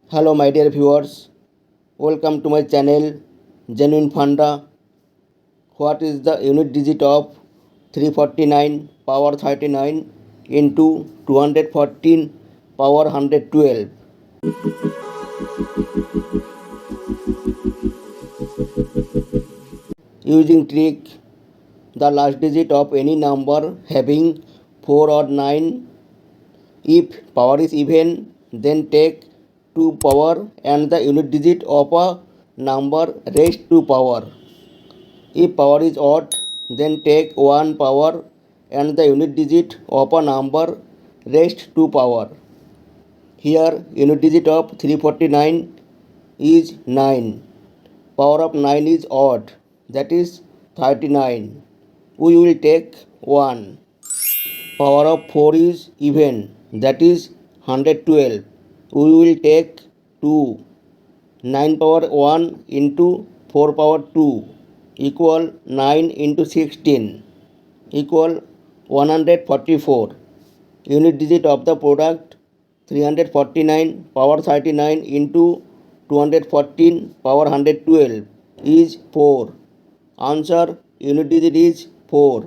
Hello my dear viewers, welcome to my channel Genuine Funda. What is the unit digit of 349 power 39 into 214 power 112? Using trick, the last digit of any number having 4 or 9. If power is even, then take 2 power and the unit digit of a number raised to power. If power is odd, then take 1 power and the unit digit of a number raised to power. Here unit digit of 349 is 9. Power of 9 is odd, that is 39. We will take 1. Power of 4 is even, that is 112. We will take 2. 9 power 1 into 4 power 2 equal 9 into 16 equal 144. Unit digit of the product 349 power 39 into 214 power 112 is 4. Answer: unit digit is 4.